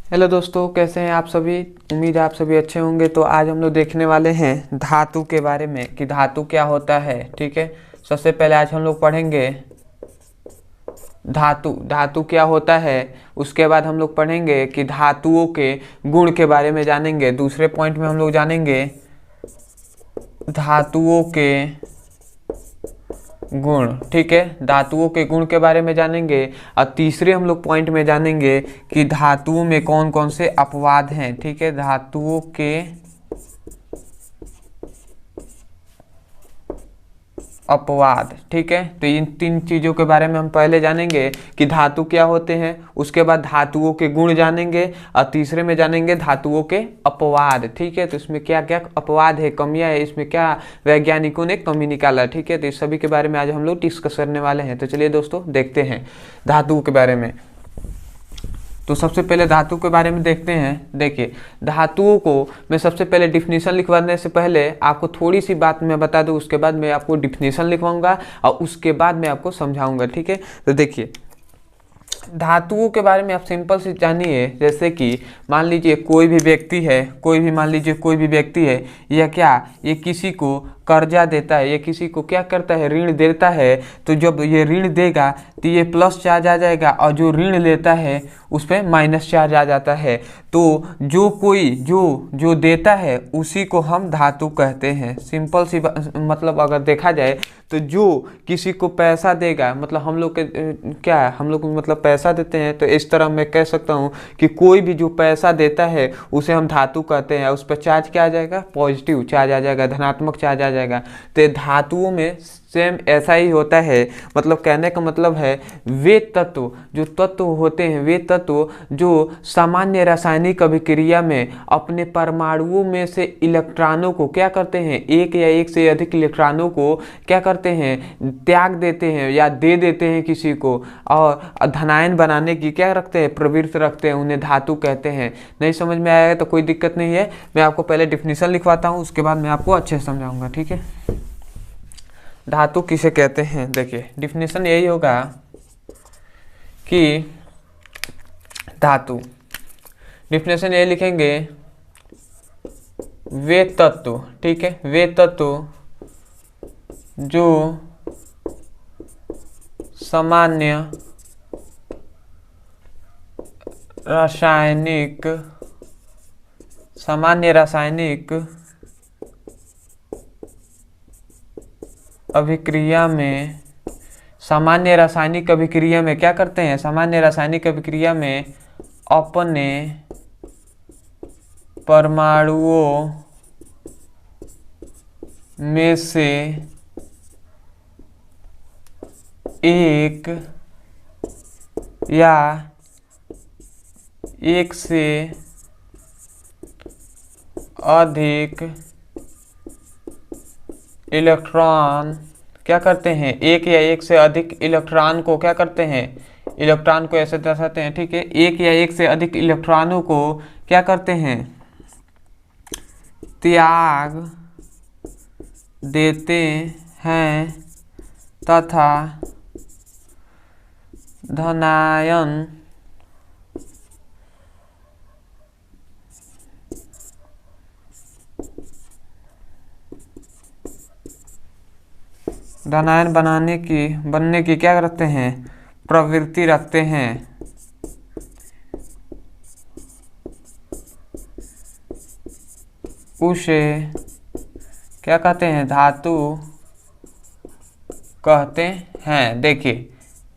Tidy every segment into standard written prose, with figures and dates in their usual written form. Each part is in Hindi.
हेलो दोस्तों, कैसे हैं आप सभी। उम्मीद है आप सभी अच्छे होंगे। तो आज हम लोग देखने वाले हैं धातु के बारे में कि धातु क्या होता है। ठीक है, सबसे पहले आज हम लोग पढ़ेंगे धातु धातु क्या होता है। उसके बाद हम लोग पढ़ेंगे कि धातुओं के गुण के बारे में जानेंगे। दूसरे पॉइंट में हम लोग जानेंगे धातुओं के गुण। ठीक है, धातुओं के गुण के बारे में जानेंगे। और तीसरे हम लोग पॉइंट में जानेंगे कि धातुओं में कौन कौन से अपवाद हैं। ठीक है, धातुओं के अपवाद। ठीक है, तो इन तीन चीज़ों के बारे में हम पहले जानेंगे कि धातु क्या होते हैं, उसके बाद धातुओं के गुण जानेंगे और तीसरे में जानेंगे धातुओं के अपवाद। ठीक है, तो इसमें क्या क्या अपवाद है, कमियां है, इसमें क्या वैज्ञानिकों ने कमी निकाला। ठीक है, तो इस सभी के बारे में आज हम लोग डिस्कस करने वाले हैं। तो चलिए दोस्तों देखते हैं धातुओं के बारे में। तो सबसे पहले धातु के बारे में देखते हैं। देखिए, धातुओं को मैं सबसे पहले डिफिनीशन लिखवाने से पहले आपको थोड़ी सी बात मैं बता दूं, उसके बाद मैं आपको डिफिनीशन लिखवाऊंगा और उसके बाद मैं आपको समझाऊंगा। ठीक है, तो देखिए धातुओं के बारे में आप सिंपल से जानिए। जैसे कि मान लीजिए कोई भी व्यक्ति है, कोई भी व्यक्ति है, यह क्या, ये किसी को कर्जा देता है, ये किसी को क्या करता है, ऋण देता है। तो जब ये ऋण देगा तो ये प्लस चार्ज आ जाएगा और जो ऋण लेता है उस पर माइनस चार्ज आ जाता है। तो जो कोई जो देता है उसी को हम धातु कहते हैं। सिंपल सी मतलब अगर देखा जाए तो जो किसी को पैसा देगा, मतलब हम लोग के क्या है, हम लोग मतलब पैसा देते हैं। तो इस तरह मैं कह सकता हूँ कि कोई भी जो पैसा देता है उसे हम धातु कहते हैं। उस पर चार्ज क्या आ जाएगा, पॉजिटिव चार्ज आ जाएगा, धनात्मक चार्ज आ जाएगा। तो धातुओं में सेम ऐसा ही होता है। मतलब कहने का मतलब है वे तत्व जो तत्व होते हैं, वे तत्व जो सामान्य रासायनिक अभिक्रिया में अपने परमाणुओं में से इलेक्ट्रॉनों को क्या करते हैं, एक या एक से अधिक इलेक्ट्रॉनों को क्या करते हैं, त्याग देते हैं या दे देते हैं किसी को, और धनायन बनाने की क्या रखते हैं, प्रवृत्ति रखते हैं, उन्हें धातु कहते हैं। नहीं समझ में आएगा तो कोई दिक्कत नहीं है, मैं आपको पहले डिफिनीशन लिखवाता हूँ, उसके बाद मैं आपको अच्छे से समझाऊंगा। ठीक है, धातु किसे कहते हैं। देखिए डिफिनीशन यही होगा कि धातु, डिफिनेशन ये लिखेंगे, वे तत्व। ठीक है, वे तत्व जो सामान्य रासायनिक अभिक्रिया में, सामान्य रासायनिक अभिक्रिया में क्या करते हैं, सामान्य रासायनिक अभिक्रिया में अपने परमाणुओं में से एक या एक से अधिक इलेक्ट्रॉन क्या करते हैं, एक या एक से अधिक इलेक्ट्रॉन को क्या करते हैं, इलेक्ट्रॉन को ऐसे दर्शाते हैं। ठीक है, एक या एक से अधिक इलेक्ट्रॉनों को क्या करते हैं, त्याग देते हैं तथा धनायन बनने की क्या रखते हैं, प्रवृत्ति रखते हैं। उसे क्या कहते हैं, धातु कहते हैं। देखिए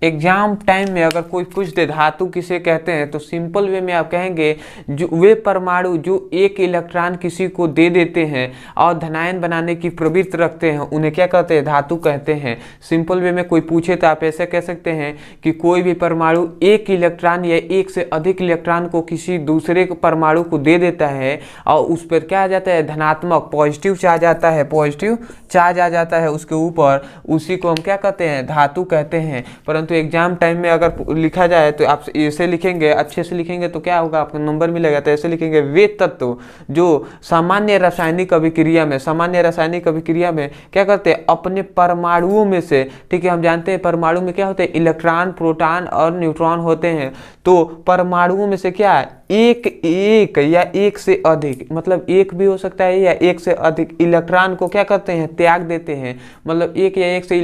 एग्जाम टाइम में अगर कोई पूछ दे धातु किसे कहते हैं, तो सिंपल वे में आप कहेंगे जो वे परमाणु जो एक इलेक्ट्रॉन किसी को दे देते हैं और धनायन बनाने की प्रवृत्ति रखते हैं, उन्हें क्या कहते हैं, धातु कहते हैं। सिंपल वे में कोई पूछे तो आप ऐसे कह सकते हैं कि कोई भी परमाणु एक इलेक्ट्रॉन या एक से अधिक इलेक्ट्रॉन को किसी दूसरे परमाणु को दे देता है और उस पर क्या आ जाता है, धनात्मक पॉजिटिव चार्ज आता है, पॉजिटिव चार्ज आ जाता है उसके ऊपर, उसी को हम क्या कहते हैं, धातु कहते हैं। परंतु परंतु एग्जाम टाइम में अगर लिखा जाए तो आप ऐसे लिखेंगे, अच्छे से लिखेंगे तो क्या होगा, आपको नंबर मिलेगा। तो ऐसे लिखेंगे, वे तत्व जो सामान्य रासायनिक अभिक्रिया में क्या करते हैं, अपने परमाणुओं में से, ठीक है, हम जानते हैं परमाणु में क्या होते हैं, इलेक्ट्रॉन, प्रोटॉन और न्यूट्रॉन होते हैं। तो परमाणुओं में से क्या है, एक या एक से अधिक, मतलब एक भी हो सकता है या एक से अधिक इलेक्ट्रॉन को क्या करते हैं, त्याग देते हैं। मतलब एक या एक से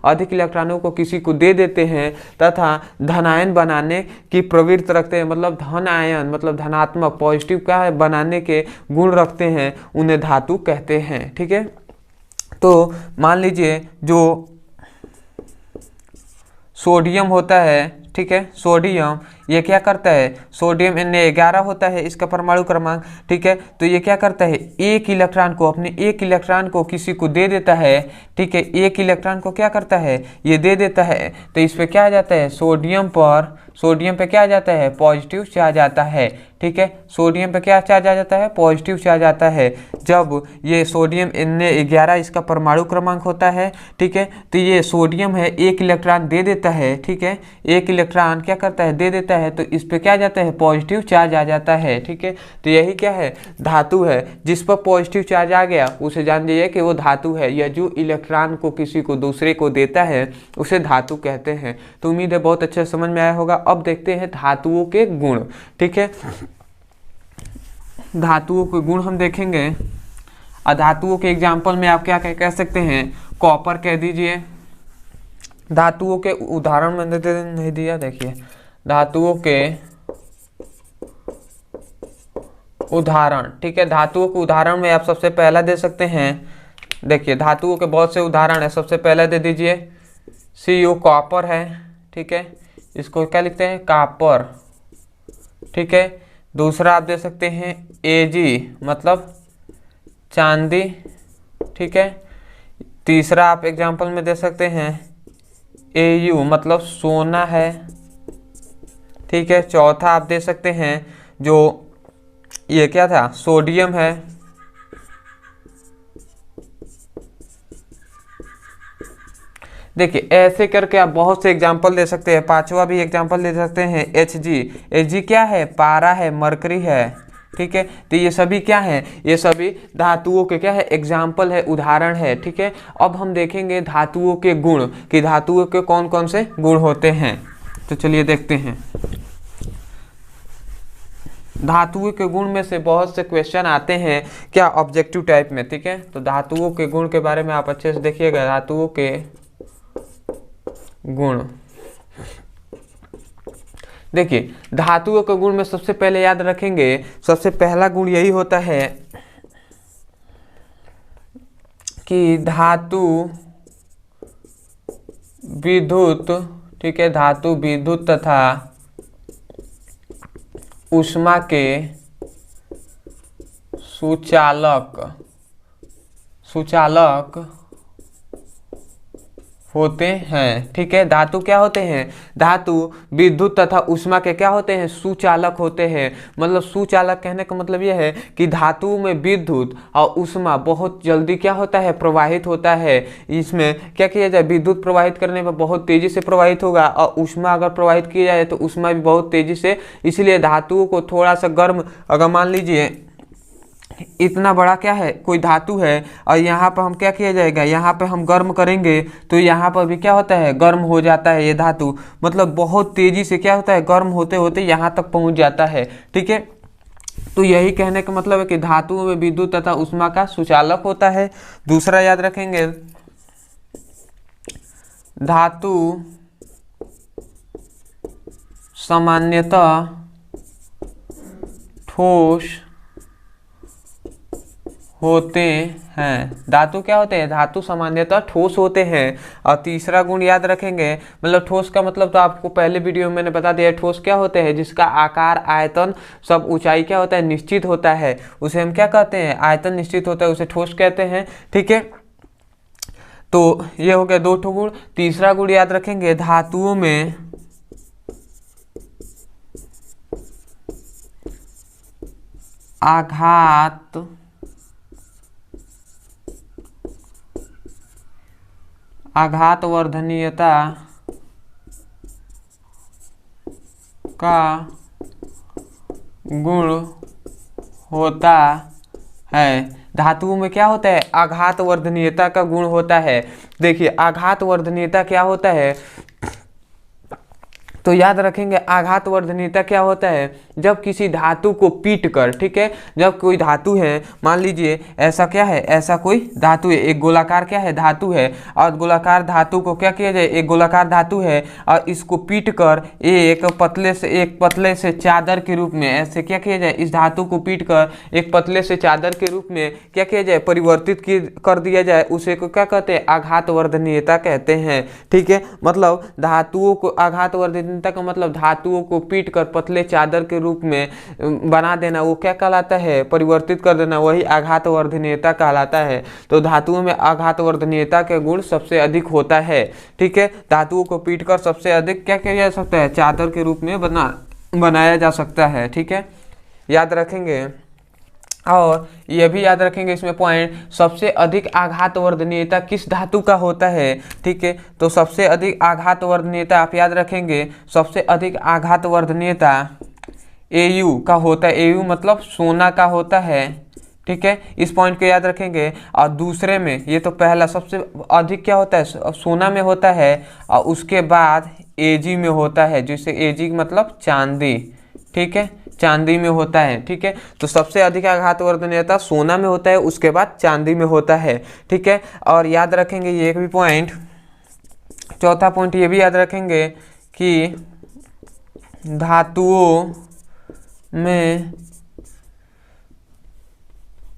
अधिक इलेक्ट्रॉनों को किसी को दे देते हैं तथा धनायन बनाने की प्रवृत्ति रखते हैं। मतलब धन आयन मतलब धनात्मक, पॉजिटिव क्या है, बनाने के गुण रखते हैं, उन्हें धातु कहते हैं। ठीक है, तो मान लीजिए जो सोडियम होता है, ठीक है, सोडियम ये क्या करता है, सोडियम Na11 होता है इसका परमाणु क्रमांक। ठीक है, तो ये क्या करता है, एक इलेक्ट्रॉन को किसी को दे देता है। ठीक है, एक इलेक्ट्रॉन को क्या करता है, ये दे देता है। तो इस पे क्या आ जाता है, सोडियम पे क्या आ जाता है, पॉजिटिव चार्ज आता है। ठीक है, सोडियम पे क्या चार्ज आ जाता है, पॉजिटिव चार्ज आता है। जब ये सोडियम Na11 इसका परमाणु क्रमांक होता है। ठीक है, तो ये सोडियम है, एक इलेक्ट्रॉन दे देता है। ठीक है, एक इलेक्ट्रॉन क्या करता है, दे देता है, तो इस पे क्या आ जाता है, पॉजिटिव चार्ज आ जाता है। ठीक है, तो यही क्या है, धातु है। जिस पर पॉजिटिव चार्ज आ गया उसे जान लीजिए कि वो धातु है, या जो इलेक्ट्रॉन को किसी को दूसरे को देता है उसे धातु कहते हैं। तो उम्मीद है बहुत अच्छे समझ में आया होगा। अब देखते हैं धातुओं के गुण। ठीक है, धातुओं के गुण हम देखेंगे। धातुओं के एग्जाम्पल में आप क्या कह सकते हैं, कॉपर कह दीजिए। धातुओं के उदाहरण मैंने नहीं दिया, देखिए धातुओं के उदाहरण। ठीक है, धातुओं के उदाहरण में आप सबसे पहला दे सकते हैं, देखिए धातुओं के बहुत से उदाहरण है। सबसे पहला दे दीजिए Cu, कॉपर है। ठीक है, इसको क्या लिखते हैं, कॉपर। ठीक है, दूसरा आप दे सकते हैं Ag मतलब चांदी। ठीक है, तीसरा आप एग्जाम्पल में दे सकते हैं Au मतलब सोना है। ठीक है, चौथा आप दे सकते हैं जो ये क्या था, सोडियम है। देखिए ऐसे करके आप बहुत से एग्जाम्पल दे सकते हैं। पांचवा भी एग्जाम्पल दे सकते हैं Hg क्या है, पारा है, मरकरी है। ठीक है, तो ये सभी क्या है, ये सभी धातुओं के क्या है, एग्जाम्पल है, उदाहरण है। ठीक है, अब हम देखेंगे धातुओं के गुण कि धातुओं के कौन कौन से गुण होते हैं। तो चलिए देखते हैं। धातुओं के गुण में से बहुत से क्वेश्चन आते हैं क्या, ऑब्जेक्टिव टाइप में। ठीक है, तो धातुओं के गुण के बारे में आप अच्छे से देखिएगा। धातुओं के गुण, देखिए धातुओं के गुण में सबसे पहले याद रखेंगे, सबसे पहला गुण यही होता है कि धातु विद्युत, ठीक है, धातु विद्युत तथा ऊष्मा के सुचालक होते हैं। ठीक है, धातु क्या होते हैं, धातु विद्युत तथा ऊष्मा के क्या होते हैं, सुचालक होते हैं। मतलब सुचालक कहने का मतलब यह है कि धातु में विद्युत और ऊष्मा बहुत जल्दी क्या होता है, प्रवाहित होता है। इसमें क्या किया जाए, विद्युत प्रवाहित करने पर बहुत तेजी से प्रवाहित होगा, और ऊष्मा अगर प्रवाहित किया जाए तो ऊष्मा भी बहुत तेजी से। इसलिए धातुओं को थोड़ा सा गर्म, अगर मान लीजिए इतना बड़ा क्या है, कोई धातु है, और यहाँ पर हम क्या किया जाएगा, यहाँ पे हम गर्म करेंगे तो यहाँ पर भी क्या होता है, गर्म हो जाता है ये धातु। मतलब बहुत तेजी से क्या होता है, गर्म होते होते यहाँ तक पहुँच जाता है। ठीक है, तो यही कहने का मतलब है कि धातुओं में विद्युत तथा ऊष्मा का सुचालक होता है। दूसरा याद रखेंगे, धातु सामान्यतः ठोस होते हैं। धातु क्या होते हैं, धातु सामान्यतः ठोस होते हैं। और तीसरा गुण याद रखेंगे, मतलब ठोस का मतलब तो आपको पहले वीडियो में मैंने बता दिया। ठोस क्या होते हैं, जिसका आकार, आयतन, सब ऊंचाई क्या होता है, निश्चित होता है, उसे हम क्या कहते हैं, आयतन निश्चित होता है, उसे ठोस कहते हैं। ठीक है, तो ये हो गया 2 गुण। तीसरा गुण याद रखेंगे, धातुओं में आघात वर्धनीयता का गुण होता है। धातुओं में क्या होता है? आघात वर्धनीयता का गुण होता है। देखिए आघात वर्धनीयता क्या होता है, तो याद रखेंगे आघात वर्धनीयता क्या होता है, जब किसी धातु को पीट कर, ठीक है, जब कोई धातु है, मान लीजिए ऐसा क्या है, ऐसा कोई धातु है, एक गोलाकार क्या है, धातु है, और गोलाकार धातु को क्या किया जाए, एक गोलाकार धातु है और इसको पीट कर एक पतले से चादर के रूप में, ऐसे क्या किया जाए, इस धातु को पीट कर एक पतले से चादर के रूप में क्या किया जाए, परिवर्तित कर दिया जाए, उसे को क्या कहते हैं, आघात वर्धनीयता कहते हैं। ठीक है, मतलब धातुओं को आघात वर्धनीयता का मतलब धातुओं को पीट कर पतले चादर के रूप में बना देना, वो क्या कहलाता है, परिवर्तित कर देना, वही आघात वर्धनीयता कहलाता है। तो धातुओं में आघात वर्धनीयता के गुण सबसे अधिक होता है। ठीक है, धातुओं को पीट कर सबसे अधिक क्या किया जा सकता है, चादर के रूप में बनाया जा सकता है। ठीक है, याद रखेंगे, और ये भी याद रखेंगे इसमें पॉइंट, सबसे अधिक आघात वर्धनीयता किस धातु का होता है। ठीक है, तो सबसे अधिक आघात वर्धनीयता आप याद रखेंगे, सबसे अधिक आघात वर्धनीयता Au का होता है। Au मतलब सोना का होता है। ठीक है, इस पॉइंट को याद रखेंगे। और दूसरे में, ये तो पहला सबसे अधिक क्या होता है, सोना में होता है, और उसके बाद Ag में होता है, जिसे Ag मतलब चांदी। ठीक है, चांदी में होता है। ठीक है, तो सबसे अधिक आघात वर्धनीयता सोना में होता है, उसके बाद चांदी में होता है। ठीक है, और याद रखेंगे ये भी पॉइंट, चौथा पॉइंट ये भी याद रखेंगे कि धातुओं में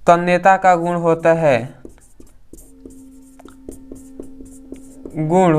तन्यता का गुण होता है, गुण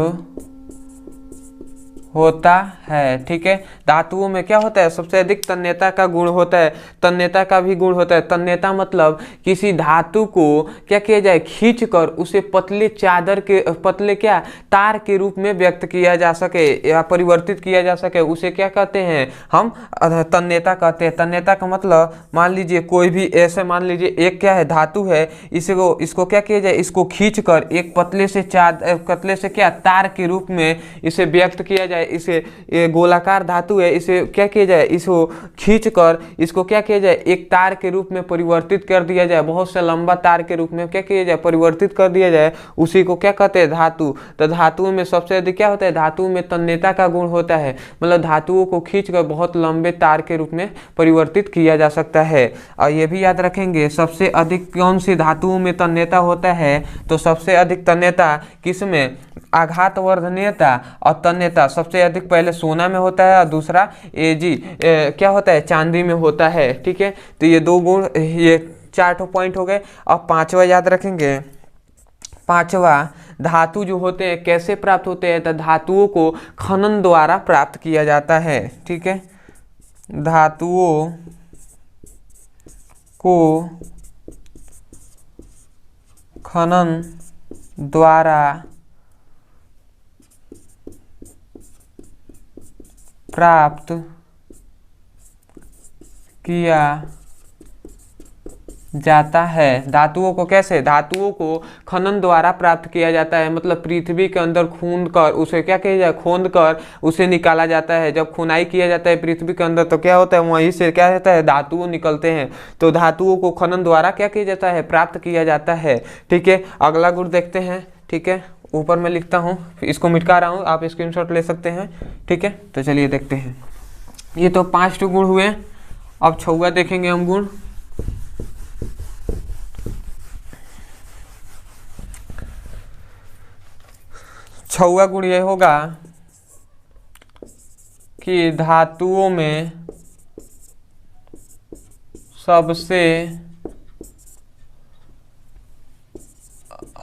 होता है। ठीक है, धातुओं में क्या होता है, सबसे अधिक तन्यता का गुण होता है, तन्यता का भी गुण होता है। तन्यता मतलब किसी धातु को क्या किया जाए, खींच कर उसे पतले चादर के, पतले क्या, तार के रूप में व्यक्त किया जा सके या परिवर्तित किया जा सके, उसे क्या कहते हैं, हम तन्यता कहते हैं। तन्यता का मतलब मान लीजिए कोई भी ऐसे, मान लीजिए एक क्या है, धातु है, इसको क्या किया जाए, इसको खींच कर एक पतले से क्या, तार के रूप में इसे व्यक्त किया जाए। इसे गोलाकार धातु है, इसे क्या किया जाए, इसको खींचकर इसको क्या किया जाए, एक तार के रूप में परिवर्तित कर दिया जाए, बहुत से लंबा तार के रूप में क्या किया जाए, परिवर्तित कर दिया जाए, उसी को क्या कहते हैं, धातु। तो धातुओं में सबसे अधिक क्या होता है, धातुओं में तन्यता का गुण होता है, मतलब धातुओं को खींचकर बहुत लंबे तार के रूप में परिवर्तित किया जा सकता है। और ये भी याद रखेंगे, सबसे अधिक कौन सी धातुओं में तन्यता होता है, तो सबसे अधिक तन्यता किसमें, आघात वर्धनीयता और तन्यता सबसे अधिक पहले सोना में होता है, और दूसरा Ag क्या होता है, चांदी में होता है। ठीक है, तो ये दो गुण, ये 4 पॉइंट हो गए। अब पांचवा याद रखेंगे, पांचवा, धातु जो होते हैं कैसे प्राप्त होते हैं, तो धातुओं को खनन द्वारा प्राप्त किया जाता है। ठीक है, धातुओं को खनन द्वारा प्राप्त किया जाता है। धातुओं को कैसे, धातुओं को खनन द्वारा प्राप्त किया जाता है, मतलब पृथ्वी के अंदर खूंद कर उसे क्या किया जाए, खोद कर उसे निकाला जाता है। जब खुनाई किया जाता है पृथ्वी के अंदर, तो क्या होता है, वहीं से क्या होता है, धातुओं निकलते हैं। तो धातुओं को खनन द्वारा क्या किया जाता है, प्राप्त किया जाता है। ठीक है, अगला गुण देखते हैं। ठीक है, ऊपर मैं लिखता हूँ, इसको मिटका रहा हूँ, आप स्क्रीनशॉट ले सकते हैं। ठीक है, तो चलिए देखते हैं। ये तो 5 गुण हुए, अब 6वां देखेंगे हम गुण। छठवां गुण यह होगा कि धातुओं में सबसे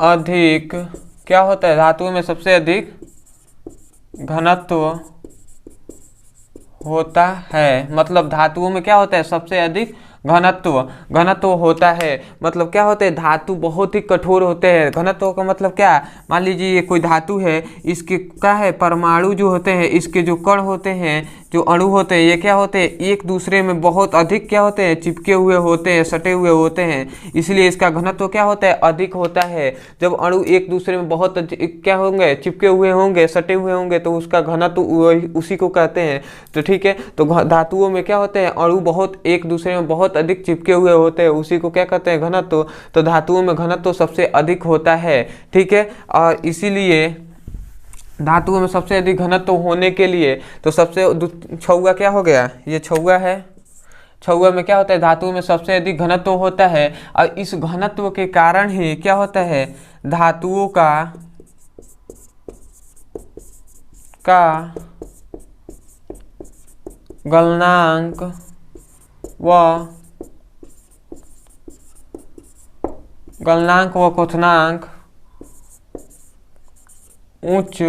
अधिक क्या होता है, धातुओं में सबसे अधिक घनत्व होता है। मतलब धातुओं में क्या होता है, सबसे अधिक घनत्व, घनत्व होता है मतलब क्या होते हैं, धातु बहुत ही कठोर होते हैं। घनत्व का मतलब क्या, मान लीजिए ये कोई धातु है, इसके क्या है, परमाणु जो होते हैं, इसके जो कण होते हैं, जो अणु होते हैं, ये क्या होते हैं, एक दूसरे में बहुत अधिक क्या होते हैं, चिपके हुए होते हैं, सटे हुए होते हैं, इसलिए इसका घनत्व क्या होता है, अधिक होता है। जब अणु एक दूसरे में बहुत क्या होंगे, चिपके हुए होंगे, सटे हुए होंगे, तो उसका घनत्व उसी को कहते हैं। तो ठीक है, तो धातुओं में क्या होते हैं, अणु बहुत एक दूसरे में बहुत अधिक चिपके हुए होते हैं, उसी को क्या कहते हैं, घनत्व। तो धातुओं में घनत्व सबसे अधिक होता है। ठीक है, और इसीलिए धातुओं में सबसे अधिक घनत्व होने के लिए तो सबसे छौआ क्या हो गया, ये छौआ है, छौआ में क्या होता है, धातुओं में सबसे अधिक घनत्व होता है। और इस घनत्व के कारण ही क्या होता है, धातुओं का गलनांक व क्वथनांक उच्च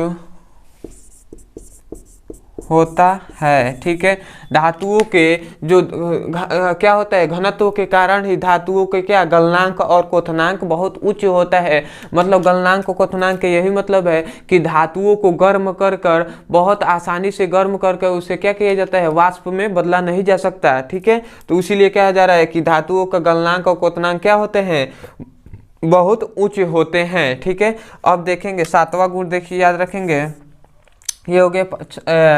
होता है। ठीक है, धातुओं के जो क्या होता है, घनत्व के कारण ही धातुओं के क्या गलनांक और क्वथनांक बहुत उच्च होता है। मतलब गलनांक और क्वथनांक के यही मतलब है कि धातुओं को गर्म कर बहुत आसानी से गर्म करके उसे क्या किया जाता है, वाष्प में बदला नहीं जा सकता। ठीक है, तो इसीलिए कहा जा रहा है कि धातुओं का गलनांक और क्वथनांक क्या होते हैं, बहुत उच्च होते हैं। ठीक है, अब देखेंगे सातवां गुण, देखिए याद रखेंगे, ये हो गया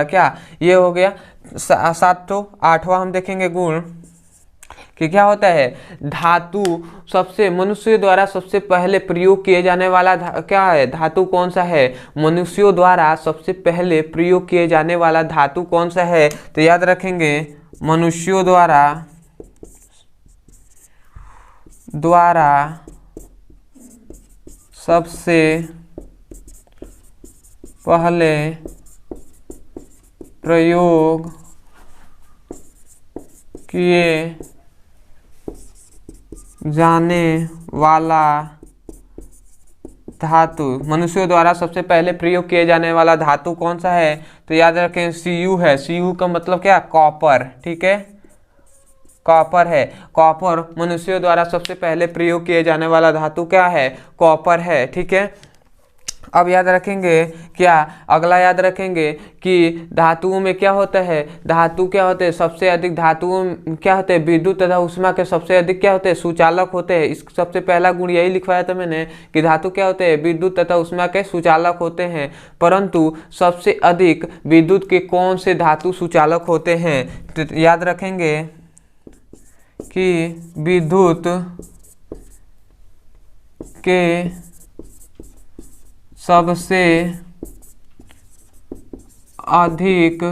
क्या, ये हो गया 7 तो 8वां हम देखेंगे गुण कि क्या होता है, धातु सबसे मनुष्य द्वारा सबसे पहले प्रयोग किए जाने वाला क्या है, धातु कौन सा है, मनुष्यों द्वारा सबसे पहले प्रयोग किए जाने वाला धातु कौन सा है। तो याद रखेंगे, मनुष्यों द्वारा सबसे पहले प्रयोग किए जाने वाला धातु, मनुष्यों द्वारा सबसे पहले प्रयोग किए जाने वाला धातु कौन सा है। तो याद रखें, Cu है। Cu का मतलब क्या, कॉपर। ठीक है, कॉपर है। कॉपर मनुष्यों द्वारा सबसे पहले प्रयोग किए जाने वाला धातु क्या है, कॉपर है। ठीक है, अब याद रखेंगे क्या, अगला याद रखेंगे कि धातुओं में क्या होता है, धातु क्या होते हैं, सबसे अधिक धातुओं क्या होते हैं, विद्युत तथा ऊष्मा के सबसे अधिक क्या होते हैं, सुचालक होते हैं। इस सबसे पहला गुण यही लिखवाया था मैंने कि धातु क्या होते हैं, विद्युत तथा ऊष्मा के सुचालक होते हैं। परंतु सबसे अधिक विद्युत के कौन से धातु सुचालक होते हैं। तो याद रखेंगे कि विद्युत के सबसे अधिक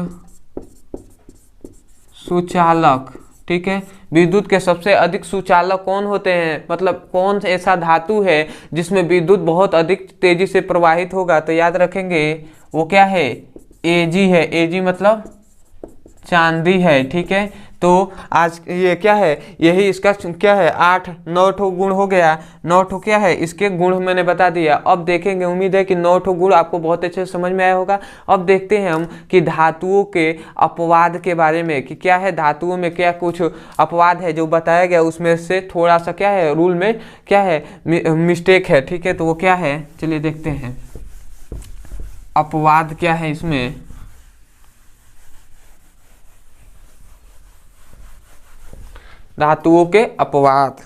सुचालक, ठीक है, विद्युत के सबसे अधिक सुचालक कौन होते हैं, मतलब कौन ऐसा धातु है जिसमें विद्युत बहुत अधिक तेजी से प्रवाहित होगा। तो याद रखेंगे वो क्या है, Ag है। Ag मतलब चांदी है। ठीक है, तो आज ये क्या है, यही इसका क्या है, 9 ठो गुण हो गया। 9 ठो क्या है, इसके गुण मैंने बता दिया। अब देखेंगे, उम्मीद है कि 9 ठो गुण आपको बहुत अच्छे से समझ में आया होगा। अब देखते हैं हम कि धातुओं के अपवाद के बारे में, कि क्या है, धातुओं में क्या कुछ अपवाद है जो बताया गया, उसमें से थोड़ा सा क्या है, रूल में क्या है, मिस्टेक है। ठीक है, तो वो क्या है, चलिए देखते हैं अपवाद क्या है इसमें। धातुओं के अपवाद,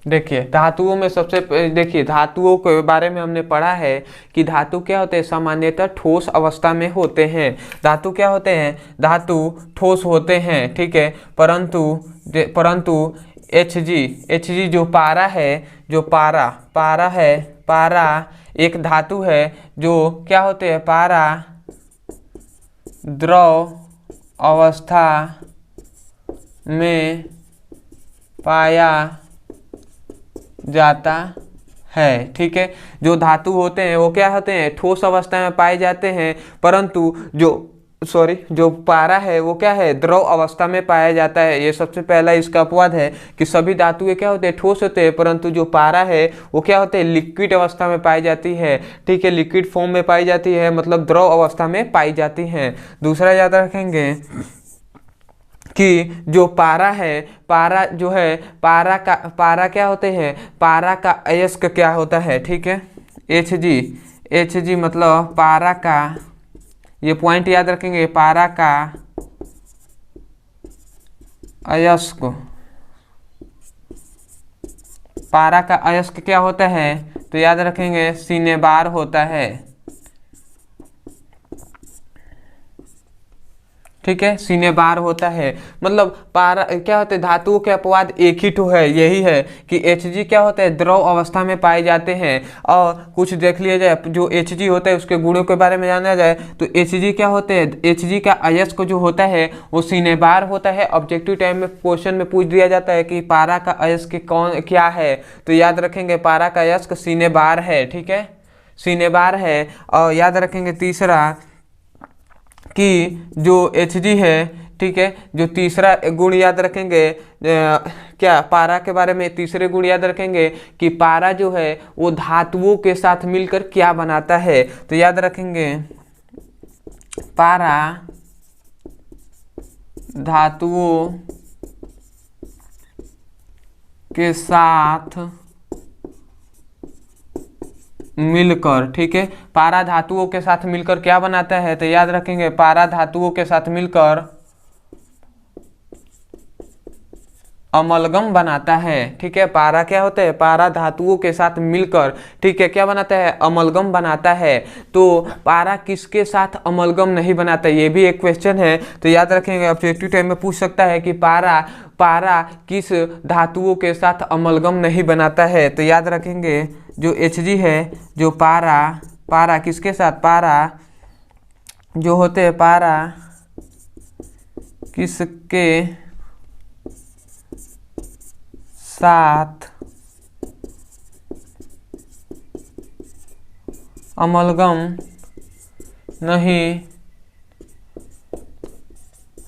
देखिए धातुओं में सबसे देखिए, धातुओं के बारे में हमने पढ़ा है कि धातु क्या होते हैं, सामान्यतः ठोस अवस्था में होते हैं। धातु क्या होते हैं, धातु ठोस होते हैं। ठीक है, परंतु Hg जो पारा है, जो पारा है, पारा एक धातु है जो क्या होते हैं, पारा द्रव अवस्था में पाया जाता है। ठीक है, जो धातु होते हैं वो क्या होते हैं, ठोस अवस्था में पाए जाते हैं, परंतु जो सॉरी, जो पारा है वो क्या है, द्रव अवस्था में पाया जाता है। ये सबसे पहला इसका अपवाद है कि सभी धातुएं क्या होते हैं, ठोस होते हैं, परंतु जो पारा है वो क्या होते हैं, लिक्विड अवस्था में पाई जाती है। ठीक है, लिक्विड फॉर्म में पाई जाती है, मतलब द्रव अवस्था में पाई जाती है। दूसरा याद रखेंगे कि जो पारा है, पारा जो है, पारा क्या होते हैं, पारा का अयस्क क्या होता है, ठीक है, Hg मतलब पारा का, ये पॉइंट याद रखेंगे, पारा का अयस्क, पारा का अयस्क क्या होता है, तो याद रखेंगे सिनेबार होता है। ठीक है, सिनेबार होता है, मतलब पारा क्या होते हैं, धातुओं के अपवाद एक ही ठो है, यही है कि Hg क्या होता है, द्रव अवस्था में पाए जाते हैं। और कुछ देख लिया जाए, जो Hg होता है उसके गुणों के बारे में जाना जाए तो Hg क्या होते हैं, Hg का अयस्क जो होता है वो सिनेबार होता है। ऑब्जेक्टिव टाइम में क्वेश्चन में पूछ दिया जाता है कि पारा का अयस्क कौन क्या है, तो याद रखेंगे पारा का अयस्क सिनेबार है। ठीक है, सिनेबार है। और याद रखेंगे तीसरा कि जो Hg है, ठीक है, जो तीसरा गुण याद रखेंगे, क्या पारा के बारे में तीसरे गुण याद रखेंगे कि पारा जो है वो धातुओं के साथ मिलकर क्या बनाता है, तो याद रखेंगे पारा धातुओं के साथ मिलकर, ठीक है, पारा धातुओं के साथ मिलकर क्या बनाता है, तो याद रखेंगे पारा धातुओं के साथ मिलकर अमलगम बनाता है। ठीक है, पारा क्या होता है, पारा धातुओं के साथ मिलकर, ठीक है, क्या बनाता है, अमलगम बनाता है। तो पारा किसके साथ अमलगम नहीं बनाता, ये भी एक क्वेश्चन है, तो याद रखेंगे ऑब्जेक्टिव टाइम में पूछ सकता है कि पारा किस धातुओं के साथ अमलगम नहीं बनाता है, तो याद रखेंगे जो Hg है, जो पारा किसके साथ, पारा जो होते हैं, पारा किसके साथ अमलगम नहीं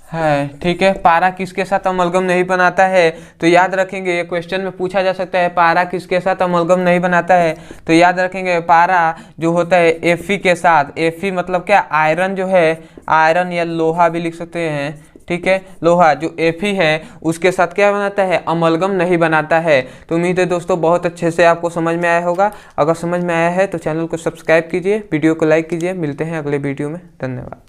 है। ठीक है, पारा किसके साथ अमलगम नहीं बनाता है, तो याद रखेंगे ये क्वेश्चन में पूछा जा सकता है पारा किसके साथ अमलगम नहीं बनाता है, तो याद रखेंगे पारा जो होता है Fe के साथ। Fe मतलब क्या, आयरन जो है, आयरन या लोहा भी लिख सकते हैं। ठीक है, लोहा जो Fe है उसके साथ क्या बनाता है, अमलगम नहीं बनाता है। तो उम्मीद है दोस्तों बहुत अच्छे से आपको समझ में आया होगा। अगर समझ में आया है तो चैनल को सब्सक्राइब कीजिए, वीडियो को लाइक कीजिए। मिलते हैं अगले वीडियो में, धन्यवाद।